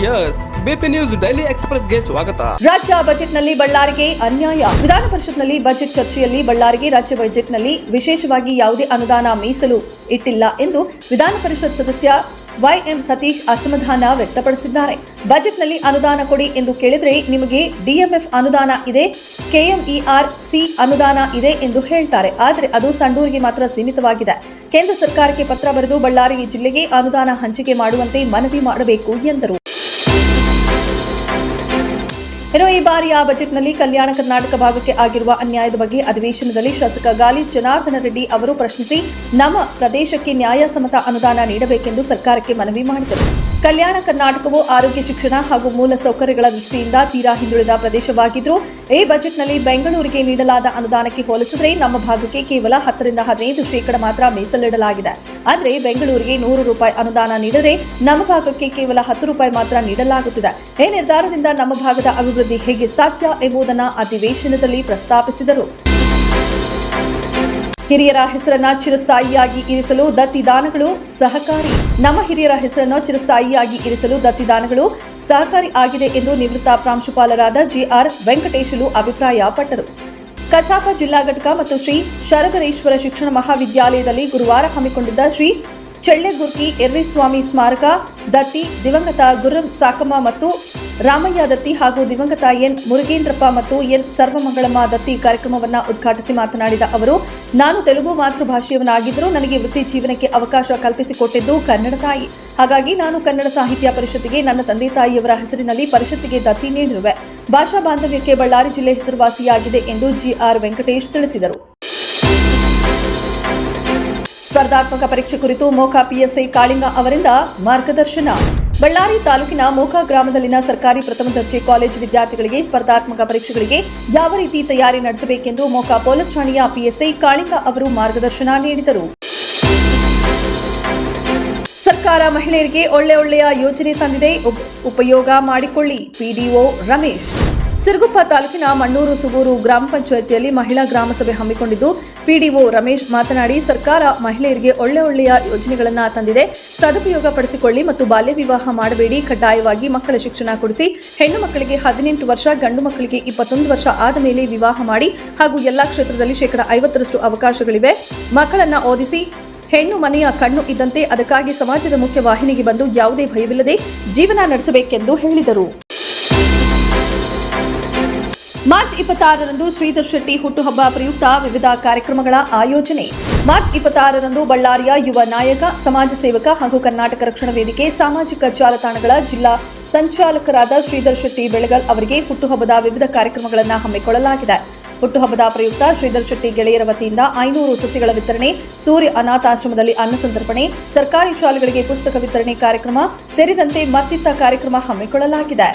Yes BP news daily ಎಕ್ಸ್‌ಪ್ರೆಸ್‌ಗೆ ಸ್ವಾಗತ. ರಾಜ್ಯ ಬಜೆಟ್ನಲ್ಲಿ ಬಳ್ಳಾರಿಗೆ ಅನ್ಯಾಯ. ವಿಧಾನ ಪರಿಷತ್ನಲ್ಲಿ ಬಜೆಟ್ ಚರ್ಚೆಯಲ್ಲಿ ಬಳ್ಳಾರಿಗೆ ರಾಜ್ಯ ಬಜೆಟ್ನಲ್ಲಿ ವಿಶೇಷವಾಗಿ ಯಾವುದೇ ಅನುದಾನ ಮೀಸಲು ಇಟ್ಟಿಲ್ಲ ಎಂದು ವಿಧಾನ ಪರಿಷತ್ ಸದಸ್ಯ ವೈಎಂ ಸತೀಶ್ ಅಸಮಾಧಾನ ವ್ಯಕ್ತಪಡಿಸಿದ್ದಾರೆ. ಬಜೆಟ್ನಲ್ಲಿ ಅನುದಾನ ಕೊಡಿ ಎಂದು ಕೇಳಿದ್ರೆ ನಿಮಗೆ ಡಿಎಂಎಫ್ ಅನುದಾನ ಇದೆ, ಕೆಎಂಇಆರ್ ಸಿ ಅನುದಾನ ಇದೆ ಎಂದು ಹೇಳ್ತಾರೆ. ಆದರೆ ಅದು ಸಂಡೂರಿಗೆ ಮಾತ್ರ ಸೀಮಿತವಾಗಿದೆ. ಕೇಂದ್ರ ಸರ್ಕಾರಕ್ಕೆ ಪತ್ರ ಬರೆದು ಬಳ್ಳಾರಿ ಜಿಲ್ಲೆಗೆ ಅನುದಾನ ಹಂಚಿಕೆ ಮಾಡುವಂತೆ ಮನವಿ ಮಾಡಬೇಕು ಎಂದರು. ಇನ್ನು ಈ ಬಾರಿಯ ಬಜೆಟ್ನಲ್ಲಿ ಕಲ್ಯಾಣ ಕರ್ನಾಟಕ ಭಾಗಕ್ಕೆ ಆಗಿರುವ ಅನ್ಯಾಯದ ಬಗ್ಗೆ ಅಧಿವೇಶನದಲ್ಲಿ ಶಾಸಕ ಗಾಲಿ ಜನಾರ್ದನ ರೆಡ್ಡಿ ಅವರು ಪ್ರಶ್ನಿಸಿ ನಮ್ಮ ಪ್ರದೇಶಕ್ಕೆ ನ್ಯಾಯಸಮ್ಮತ ಅನುದಾನ ನೀಡಬೇಕೆಂದು ಸರ್ಕಾರಕ್ಕೆ ಮನವಿ ಮಾಡಿದರು. ಕಲ್ಯಾಣ ಕರ್ನಾಟಕವು ಆರೋಗ್ಯ, ಶಿಕ್ಷಣ ಹಾಗೂ ಮೂಲ ಸೌಕರ್ಯಗಳ ದೃಷ್ಟಿಯಿಂದ ತೀರಾ ಹಿಂದುಳಿದ ಪ್ರದೇಶವಾಗಿದ್ದರೂ ಈ ಬಜೆಟ್ನಲ್ಲಿ ಬೆಂಗಳೂರಿಗೆ ನೀಡಲಾದ ಅನುದಾನಕ್ಕೆ ಹೋಲಿಸಿದರೆ ನಮ್ಮ ಭಾಗಕ್ಕೆ ಕೇವಲ 10ರಿಂದ 15% ಮಾತ್ರ ಮೀಸಲಿಡಲಾಗಿದೆ. ಆದರೆ ಬೆಂಗಳೂರಿಗೆ ₹100 ಅನುದಾನ ನೀಡಿದರೆ ನಮ್ಮ ಭಾಗಕ್ಕೆ ಕೇವಲ ₹10 ಮಾತ್ರ ನೀಡಲಾಗುತ್ತಿದೆ. ಈ ನಿರ್ಧಾರದಿಂದ ನಮ್ಮ ಭಾಗದ ಅಭಿವೃದ್ಧಿ ಹೇಗೆ ಸಾಧ್ಯ ಎಂಬುದನ್ನು ಅಧಿವೇಶನದಲ್ಲಿ ಪ್ರಸ್ತಾಪಿಸಿದರು. ಹಿರಿಯರ ಹೆಸರನ್ನ ಚಿರಸ್ಥಾಯಿಯಾಗಿ ಇರಿಸಲು ದತ್ತಿದಾನಗಳು ಸಹಕಾರಿ. ನಮ್ಮ ಹಿರಿಯರ ಹೆಸರನ್ನು ಚಿರಸ್ಥಾಯಿಯಾಗಿ ಇರಿಸಲು ದತ್ತಿದಾನಗಳು ಸಹಕಾರಿ ಆಗಿದೆ ಎಂದು ನಿವೃತ್ತ ಪ್ರಾಂಶುಪಾಲರಾದ ಜಿಆರ್ ವೆಂಕಟೇಶಲು ಅಭಿಪ್ರಾಯಪಟ್ಟರು. ಕಸಾಪ ಜಿಲ್ಲಾ ಘಟಕ ಮತ್ತು ಶ್ರೀ ಶರಗರೇಶ್ವರ ಶಿಕ್ಷಣ ಮಹಾವಿದ್ಯಾಲಯದಲ್ಲಿ ಗುರುವಾರ ಹಮ್ಮಿಕೊಂಡಿದ್ದ ಶ್ರೀ ಚೆಳ್ಳೆಗುರ್ಕಿ ಎರ್ರಿಸ್ವಾಮಿ ಸ್ಮಾರಕ ದತ್ತಿ ದಿವಂಗತ ಗುರ್ರಂ ಸಾಕಮ್ಮ ಮತ್ತು ರಾಮಯ್ಯ ದತ್ತಿ ಹಾಗೂ ದಿವಂಗತ ಎನ್ ಮುರುಗೇಂದ್ರಪ್ಪ ಮತ್ತು ಎನ್ ಸರ್ವಮಂಗಳಮ್ಮ ದತ್ತಿ ಕಾರ್ಯಕ್ರಮವನ್ನು ಉದ್ಘಾಟಿಸಿ ಮಾತನಾಡಿದ ಅವರು, ನಾನು ತೆಲುಗು ಮಾತೃಭಾಷೆಯವನಾಗಿದ್ದರೂ ನನಗೆ ವೃತ್ತಿ ಜೀವನಕ್ಕೆ ಅವಕಾಶ ಕಲ್ಪಿಸಿಕೊಟ್ಟಿದ್ದು ಕನ್ನಡ ತಾಯಿ. ಹಾಗಾಗಿ ನಾನು ಕನ್ನಡ ಸಾಹಿತ್ಯ ಪರಿಷತ್ತಿಗೆ ನನ್ನ ತಂದೆ ತಾಯಿಯವರ ಹೆಸರಿನಲ್ಲಿ ಪರಿಷತ್ತಿಗೆ ದತ್ತಿ ನೀಡಿರುವೆ. ಭಾಷಾ ಬಾಂಧವ್ಯಕ್ಕೆ ಬಳ್ಳಾರಿ ಜಿಲ್ಲೆ ಹೆಸರುವಾಸಿಯಾಗಿದೆ ಎಂದು ಜಿಆರ್ ವೆಂಕಟೇಶ್ ತಿಳಿಸಿದರು. ಸ್ಪರ್ಧಾತ್ಮಕ ಪರೀಕ್ಷೆ ಕುರಿತು ಮೋಖಾ ಪಿಎಸ್ಐ ಕಾಳಿಂಗ ಅವರಿಂದ ಮಾರ್ಗದರ್ಶನ. ಬಳ್ಳಾರಿ ತಾಲೂಕಿನ ಮೋಖಾ ಗ್ರಾಮದಲ್ಲಿನ ಸರ್ಕಾರಿ ಪ್ರಥಮ ದರ್ಜೆ ಕಾಲೇಜು ವಿದ್ಯಾರ್ಥಿಗಳಿಗೆ ಸ್ಪರ್ಧಾತ್ಮಕ ಪರೀಕ್ಷೆಗಳಿಗೆ ಯಾವ ರೀತಿ ತಯಾರಿ ನಡೆಸಬೇಕೆಂದು ಮೋಖಾ ಪೊಲೀಸ್ ಠಾಣೆಯ ಪಿಎಸ್ಐ ಕಾಳಿಂಗ ಅವರು ಮಾರ್ಗದರ್ಶನ ನೀಡಿದರು. ಸರ್ಕಾರ ಮಹಿಳೆಯರಿಗೆ ಒಳ್ಳೆಯ ಯೋಜನೆ ತಂದಿದೆ, ಉಪಯೋಗ ಮಾಡಿಕೊಳ್ಳಿ. ಪಿಡಿಒ ರಮೇಶ್. ಸಿರುಗುಪ್ಪ ತಾಲೂಕಿನ ಮಣ್ಣೂರು ಸುಗೂರು ಗ್ರಾಮ ಪಂಚಾಯಿತಿಯಲ್ಲಿ ಮಹಿಳಾ ಗ್ರಾಮ ಸಭೆ ಹಮ್ಮಿಕೊಂಡಿದ್ದು ಪಿಡಿಒ ರಮೇಶ್ ಮಾತನಾಡಿ, ಸರ್ಕಾರ ಮಹಿಳೆಯರಿಗೆ ಒಳ್ಳೆಯ ಯೋಜನೆಗಳನ್ನು ತಂದಿದೆ, ಸದುಪಯೋಗ ಪಡಿಸಿಕೊಳ್ಳಿ ಮತ್ತು ಬಾಲ್ಯ ವಿವಾಹ ಮಾಡಬೇಡಿ. ಕಡ್ಡಾಯವಾಗಿ ಮಕ್ಕಳ ಶಿಕ್ಷಣ ಕೊಡಿಸಿ. ಹೆಣ್ಣು ಮಕ್ಕಳಿಗೆ 18 ವರ್ಷ, ಗಂಡು ಮಕ್ಕಳಿಗೆ 21 ವರ್ಷ ಆದ ಮೇಲೆ ವಿವಾಹ ಮಾಡಿ ಹಾಗೂ ಎಲ್ಲಾ ಕ್ಷೇತ್ರದಲ್ಲಿ 50% ಅವಕಾಶಗಳಿವೆ. ಮಕ್ಕಳನ್ನ ಓದಿಸಿ. ಹೆಣ್ಣು ಮನೆಯ ಕಣ್ಣು ಇದ್ದಂತೆ, ಅದಕ್ಕಾಗಿ ಸಮಾಜದ ಮುಖ್ಯ ವಾಹಿನಿಗೆ ಬಂದು ಯಾವುದೇ ಭಯವಿಲ್ಲದೆ ಜೀವನ ನಡೆಸಬೇಕೆಂದು ಹೇಳಿದರು. ಮಾರ್ಚ್ 26ರಂದು ಶ್ರೀಧರ್ ಶೆಟ್ಟಿ ಹುಟ್ಟುಹಬ್ಬ ಪ್ರಯುಕ್ತ ವಿವಿಧ ಕಾರ್ಯಕ್ರಮಗಳ ಆಯೋಜನೆ. ಮಾರ್ಚ್ 26ರಂದು ಬಳ್ಳಾರಿಯ ಯುವ ನಾಯಕ, ಸಮಾಜ ಸೇವಕ ಹಾಗೂ ಕರ್ನಾಟಕ ರಕ್ಷಣಾ ವೇದಿಕೆ ಸಾಮಾಜಿಕ ಜಾಲತಾಣಗಳ ಜಿಲ್ಲಾ ಸಂಚಾಲಕರಾದ ಶ್ರೀಧರ್ ಶೆಟ್ಟಿ ಬೆಳಗಲ್ ಅವರಿಗೆ ಹುಟ್ಟುಹಬ್ಬದ ವಿವಿಧ ಕಾರ್ಯಕ್ರಮಗಳನ್ನು ಹಮ್ಮಿಕೊಳ್ಳಲಾಗಿದೆ. ಹುಟ್ಟುಹಬ್ಬದ ಪ್ರಯುಕ್ತ ಶ್ರೀಧರ್ ಶೆಟ್ಟಿ ಗೆಳೆಯರ ವತಿಯಿಂದ 500 ಸಸಿಗಳ ವಿತರಣೆ, ಸೂರ್ಯ ಅನಾಥಾಶ್ರಮದಲ್ಲಿ ಅನ್ನ ಸಂತರ್ಪಣೆ, ಸರ್ಕಾರಿ ಶಾಲೆಗಳಿಗೆ ಪುಸ್ತಕ ವಿತರಣೆ ಕಾರ್ಯಕ್ರಮ ಸೇರಿದಂತೆ ಮತ್ತಿತರ ಕಾರ್ಯಕ್ರಮ ಹಮ್ಮಿಕೊಳ್ಳಲಾಗಿದೆ.